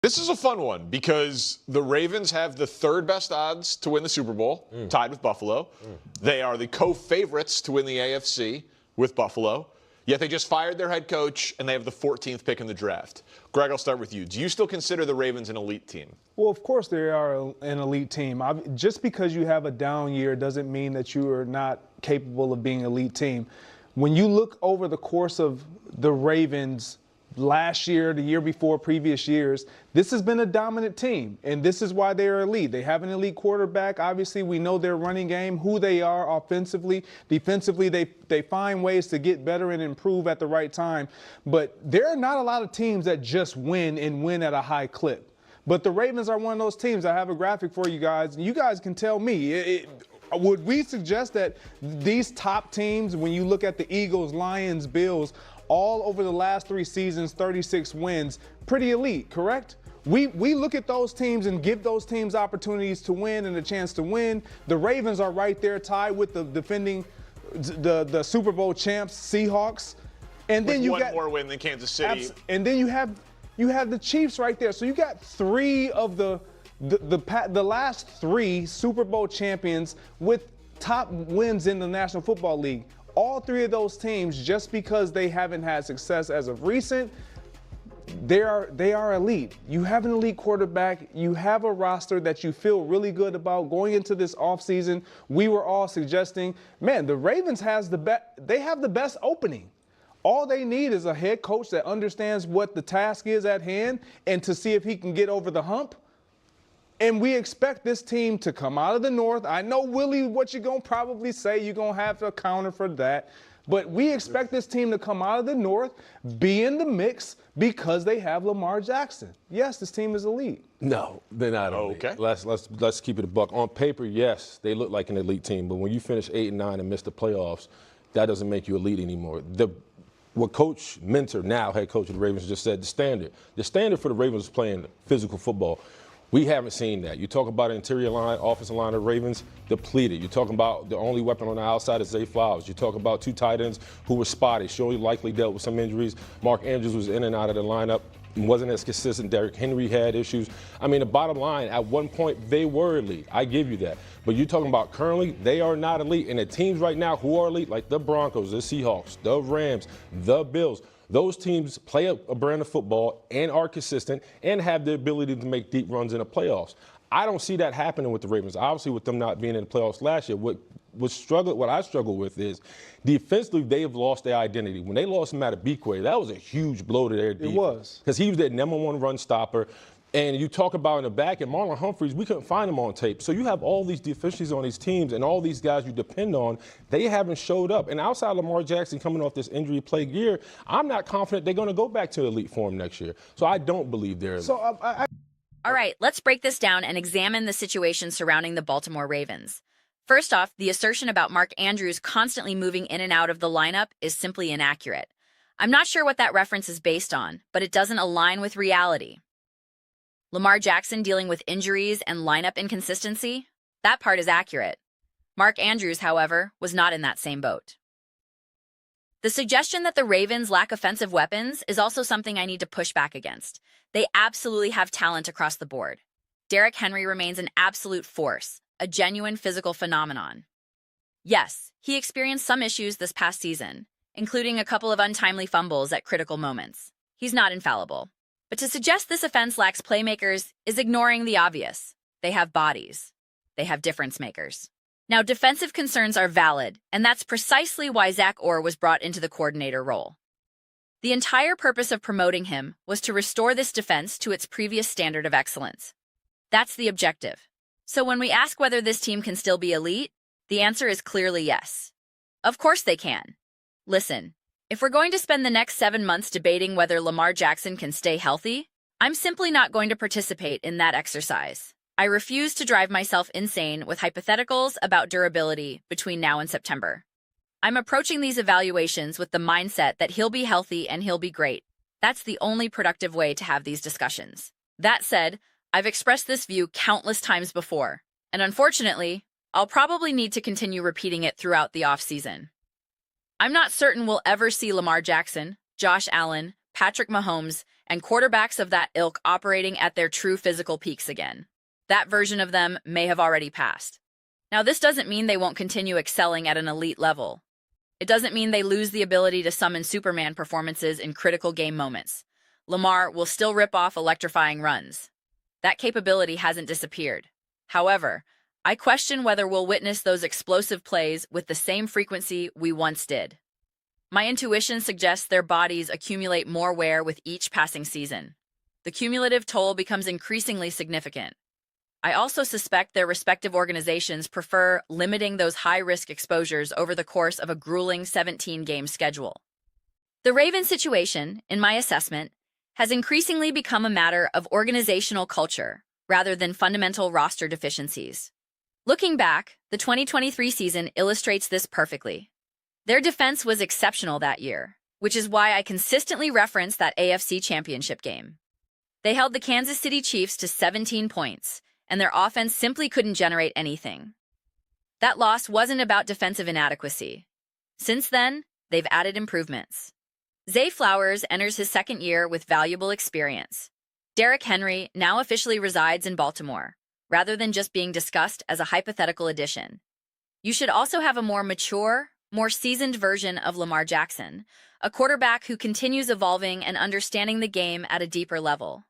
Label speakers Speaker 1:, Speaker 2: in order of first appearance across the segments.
Speaker 1: This is a fun one because the Ravens have the third best odds to win the Super Bowl, tied with Buffalo. They are the co-favorites to win the AFC with Buffalo. Yet they just fired their head coach, and they have the 14th pick in the draft. Greg, I'll start with you. Do you still consider the Ravens an elite team?
Speaker 2: Well, of course they are an elite team. Just because you have a down year doesn't mean that you are not capable of being an elite team. When you look over the course of the Ravens last year, the year before, previous years, this has been a dominant team, and this is why they are elite. They have an elite quarterback. Obviously, we know their running game, who they are offensively. Defensively, they find ways to get better and improve at the right time. But there are not a lot of teams that just win and win at a high clip. But the Ravens are one of those teams. I have a graphic for you guys, and you guys can tell me. Would we suggest that these top teams, when you look at the Eagles, Lions, Bills, all over the last 3 seasons, 36 wins, pretty elite, correct? We look at those teams and give those teams opportunities to win and a chance to win. The Ravens are right there tied with the defending the Super Bowl champs, Seahawks. And then you got
Speaker 1: one more win than Kansas City.
Speaker 2: And then you have the Chiefs right there. So you got 3 of the last 3 Super Bowl champions with top wins in the National Football League. All 3 of those teams, just because they haven't had success as of recent, they are elite. You have an elite quarterback. You have a roster that you feel really good about going into this offseason. We were all suggesting, man, the Ravens they have the best opening. All they need is a head coach that understands what the task is at hand and to see if he can get over the hump. And we expect this team to come out of the North. I know, Willie, what you're going to probably say. You're going to have to counter for that. But we expect this team to come out of the North, be in the mix, because they have Lamar Jackson. Yes, this team is elite.
Speaker 3: No, they're not elite.
Speaker 1: Okay.
Speaker 3: Let's keep it a buck. On paper, yes, they look like an elite team. But when you finish 8-9 and miss the playoffs, that doesn't make you elite anymore. What Coach Mentor, now head coach of the Ravens, just said, the standard for the Ravens is playing physical football. We haven't seen that. You talk about interior line, offensive line of Ravens, depleted. You're talking about the only weapon on the outside is Zay Flowers. You talk about 2 tight ends who were spotty, surely likely dealt with some injuries. Mark Andrews was in and out of the lineup, wasn't as consistent. Derrick Henry had issues. I mean, the bottom line, at one point, they were elite. I give you that. But you're talking about currently, they are not elite. And the teams right now who are elite, like the Broncos, the Seahawks, the Rams, the Bills, those teams play a brand of football and are consistent and have the ability to make deep runs in the playoffs. I don't see that happening with the Ravens. Obviously, with them not being in the playoffs last year, what I struggle with is defensively they have lost their identity. When they lost Matabikwe, that was a huge blow to their defense.
Speaker 2: It was.
Speaker 3: Because he was their #1 run stopper. And you talk about in the back, and Marlon Humphreys, we couldn't find him on tape. So you have all these deficiencies on these teams, and all these guys you depend on, they haven't showed up. And outside of Lamar Jackson coming off this injury-plagued year, I'm not confident they're going to go back to elite form next year. So I don't believe they're elite.
Speaker 4: All right, let's break this down and examine the situation surrounding the Baltimore Ravens. First off, the assertion about Mark Andrews constantly moving in and out of the lineup is simply inaccurate. I'm not sure what that reference is based on, but it doesn't align with reality. Lamar Jackson dealing with injuries and lineup inconsistency? That part is accurate. Mark Andrews, however, was not in that same boat. The suggestion that the Ravens lack offensive weapons is also something I need to push back against. They absolutely have talent across the board. Derrick Henry remains an absolute force, a genuine physical phenomenon. Yes, he experienced some issues this past season, including a couple of untimely fumbles at critical moments. He's not infallible. But to suggest this offense lacks playmakers is ignoring the obvious. They have bodies. They have difference makers. Now, defensive concerns are valid, and that's precisely why Zach Orr was brought into the coordinator role. The entire purpose of promoting him was to restore this defense to its previous standard of excellence. That's the objective. So when we ask whether this team can still be elite, the answer is clearly yes. Of course they can. Listen. If we're going to spend the next 7 months debating whether Lamar Jackson can stay healthy, I'm simply not going to participate in that exercise. I refuse to drive myself insane with hypotheticals about durability between now and September. I'm approaching these evaluations with the mindset that he'll be healthy and he'll be great. That's the only productive way to have these discussions. That said, I've expressed this view countless times before, and unfortunately, I'll probably need to continue repeating it throughout the offseason. I'm not certain we'll ever see Lamar Jackson, Josh Allen, Patrick Mahomes, and quarterbacks of that ilk operating at their true physical peaks again. That version of them may have already passed. Now, this doesn't mean they won't continue excelling at an elite level. It doesn't mean they lose the ability to summon Superman performances in critical game moments. Lamar will still rip off electrifying runs. That capability hasn't disappeared. However, I question whether we'll witness those explosive plays with the same frequency we once did. My intuition suggests their bodies accumulate more wear with each passing season. The cumulative toll becomes increasingly significant. I also suspect their respective organizations prefer limiting those high-risk exposures over the course of a grueling 17-game schedule. The Ravens situation, in my assessment, has increasingly become a matter of organizational culture rather than fundamental roster deficiencies. Looking back, the 2023 season illustrates this perfectly. Their defense was exceptional that year, which is why I consistently reference that AFC Championship game. They held the Kansas City Chiefs to 17 points, and their offense simply couldn't generate anything. That loss wasn't about defensive inadequacy. Since then, they've added improvements. Zay Flowers enters his second year with valuable experience. Derrick Henry now officially resides in Baltimore, rather than just being discussed as a hypothetical addition. You should also have a more mature, more seasoned version of Lamar Jackson, a quarterback who continues evolving and understanding the game at a deeper level.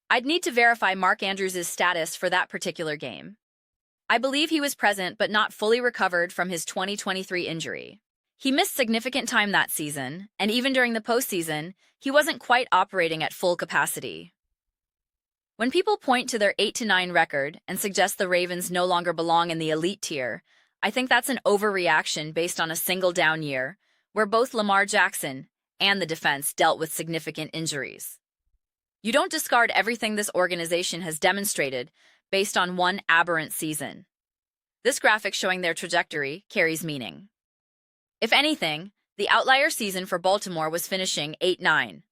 Speaker 4: I'd need to verify Mark Andrews' status for that particular game. I believe he was present but not fully recovered from his 2023 injury. He missed significant time that season, and even during the postseason, he wasn't quite operating at full capacity. When people point to their 8-9 record and suggest the Ravens no longer belong in the elite tier, I think that's an overreaction based on a single down year, where both Lamar Jackson and the defense dealt with significant injuries. You don't discard everything this organization has demonstrated based on one aberrant season. This graphic showing their trajectory carries meaning. If anything, the outlier season for Baltimore was finishing 8-9.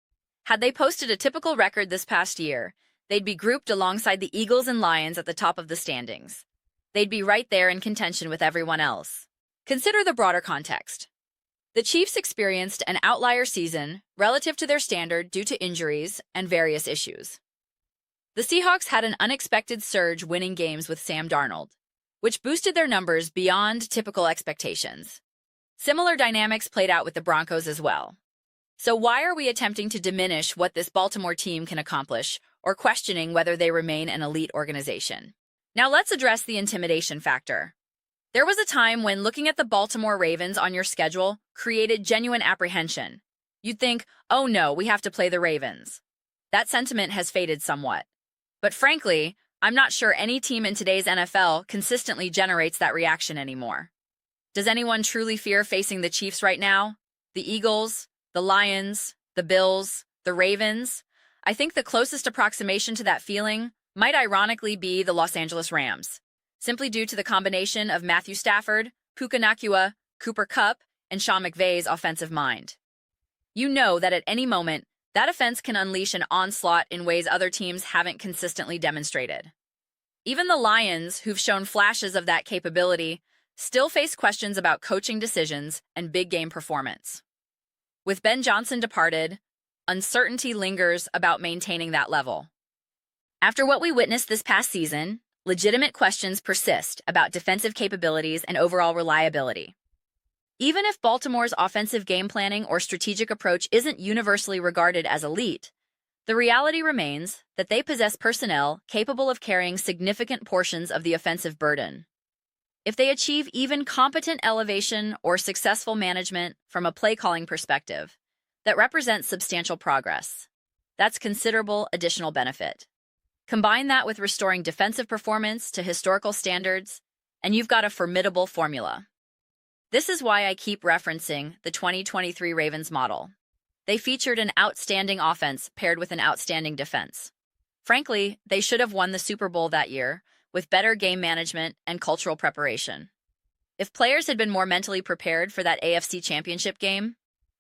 Speaker 4: Had they posted a typical record this past year, they'd be grouped alongside the Eagles and Lions at the top of the standings. They'd be right there in contention with everyone else. Consider the broader context. The Chiefs experienced an outlier season relative to their standard due to injuries and various issues. The Seahawks had an unexpected surge winning games with Sam Darnold, which boosted their numbers beyond typical expectations. Similar dynamics played out with the Broncos as well. So why are we attempting to diminish what this Baltimore team can accomplish or questioning whether they remain an elite organization? Now let's address the intimidation factor. There was a time when looking at the Baltimore Ravens on your schedule created genuine apprehension. You'd think, oh no, we have to play the Ravens. That sentiment has faded somewhat. But frankly, I'm not sure any team in today's NFL consistently generates that reaction anymore. Does anyone truly fear facing the Chiefs right now? The Eagles, the Lions, the Bills, the Ravens? I think the closest approximation to that feeling might ironically be the Los Angeles Rams, simply due to the combination of Matthew Stafford, Puka Nacua, Cooper Kupp, and Sean McVay's offensive mind. You know that at any moment, that offense can unleash an onslaught in ways other teams haven't consistently demonstrated. Even the Lions, who've shown flashes of that capability, still face questions about coaching decisions and big game performance. With Ben Johnson departed, uncertainty lingers about maintaining that level. After what we witnessed this past season, legitimate questions persist about defensive capabilities and overall reliability. Even if Baltimore's offensive game planning or strategic approach isn't universally regarded as elite, the reality remains that they possess personnel capable of carrying significant portions of the offensive burden. If they achieve even competent elevation or successful management from a play-calling perspective, that represents substantial progress. That's considerable additional benefit. Combine that with restoring defensive performance to historical standards, and you've got a formidable formula. This is why I keep referencing the 2023 Ravens model. They featured an outstanding offense paired with an outstanding defense. Frankly, they should have won the Super Bowl that year, with better game management and cultural preparation. If players had been more mentally prepared for that AFC Championship game,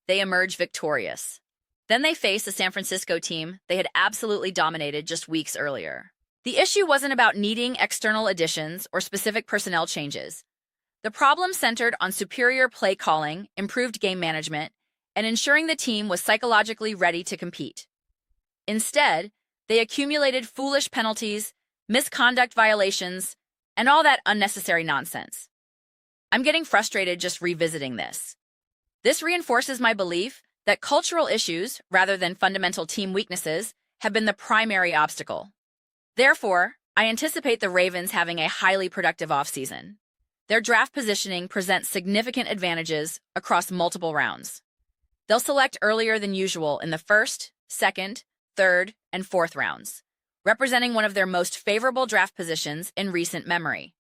Speaker 4: they emerged victorious. Then they faced a San Francisco team they had absolutely dominated just weeks earlier. The issue wasn't about needing external additions or specific personnel changes. The problem centered on superior play calling, improved game management, and ensuring the team was psychologically ready to compete. Instead, they accumulated foolish penalties, misconduct violations, and all that unnecessary nonsense. I'm getting frustrated just revisiting this. This reinforces my belief that cultural issues, rather than fundamental team weaknesses, have been the primary obstacle. Therefore, I anticipate the Ravens having a highly productive offseason. Their draft positioning presents significant advantages across multiple rounds. They'll select earlier than usual in the first, second, third, and fourth rounds, representing one of their most favorable draft positions in recent memory.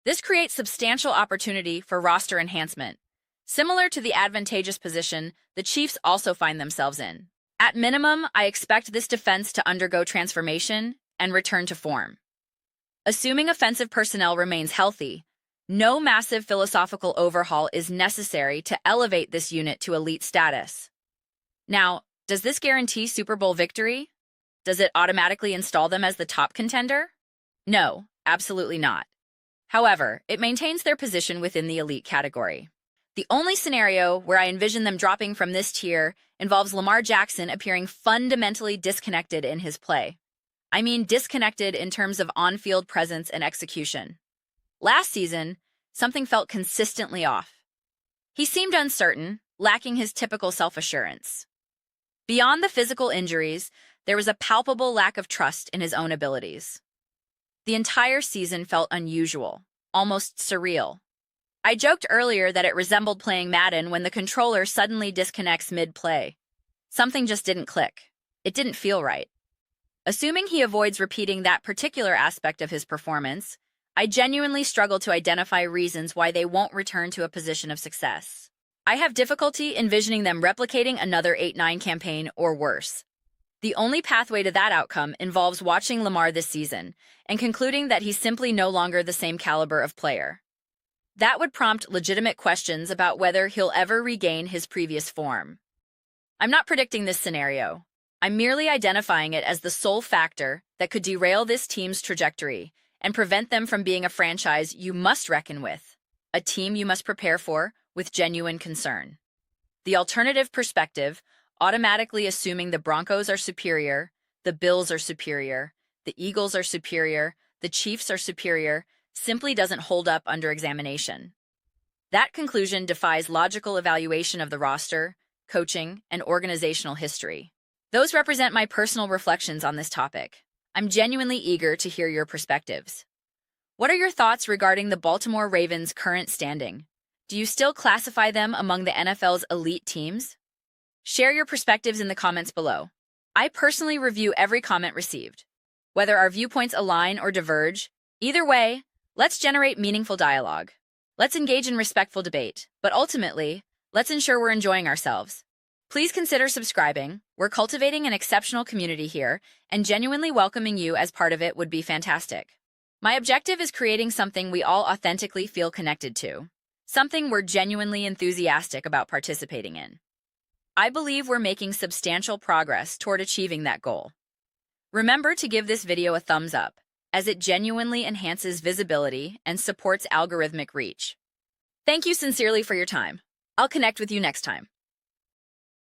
Speaker 4: This creates substantial opportunity for roster enhancement, similar to the advantageous position the Chiefs also find themselves in. At minimum, I expect this defense to undergo transformation and return to form. Assuming offensive personnel remains healthy, no massive philosophical overhaul is necessary to elevate this unit to elite status. Now, does this guarantee Super Bowl victory? Does it automatically install them as the top contender? No, absolutely not. However, it maintains their position within the elite category. The only scenario where I envision them dropping from this tier involves Lamar Jackson appearing fundamentally disconnected in his play. I mean disconnected in terms of on-field presence and execution. Last season, something felt consistently off. He seemed uncertain, lacking his typical self-assurance. Beyond the physical injuries, there was a palpable lack of trust in his own abilities. The entire season felt unusual, almost surreal. I joked earlier that it resembled playing Madden when the controller suddenly disconnects mid-play. Something just didn't click. It didn't feel right. Assuming he avoids repeating that particular aspect of his performance, I genuinely struggle to identify reasons why they won't return to a position of success. I have difficulty envisioning them replicating another 8-9 campaign or worse. The only pathway to that outcome involves watching Lamar this season and concluding that he's simply no longer the same caliber of player. That would prompt legitimate questions about whether he'll ever regain his previous form. I'm not predicting this scenario. I'm merely identifying it as the sole factor that could derail this team's trajectory and prevent them from being a franchise you must reckon with, a team you must prepare for with genuine concern. The alternative perspective, automatically assuming the Broncos are superior, the Bills are superior, the Eagles are superior, the Chiefs are superior, simply doesn't hold up under examination. That conclusion defies logical evaluation of the roster, coaching, and organizational history. Those represent my personal reflections on this topic. I'm genuinely eager to hear your perspectives. What are your thoughts regarding the Baltimore Ravens' current standing? Do you still classify them among the NFL's elite teams? Share your perspectives in the comments below. I personally review every comment received. Whether our viewpoints align or diverge, either way, let's generate meaningful dialogue. Let's engage in respectful debate, but ultimately, let's ensure we're enjoying ourselves. Please consider subscribing. We're cultivating an exceptional community here, and genuinely welcoming you as part of it would be fantastic. My objective is creating something we all authentically feel connected to, something we're genuinely enthusiastic about participating in. I believe we're making substantial progress toward achieving that goal. Remember to give this video a thumbs up, as it genuinely enhances visibility and supports algorithmic reach. Thank you sincerely for your time. I'll connect with you next time.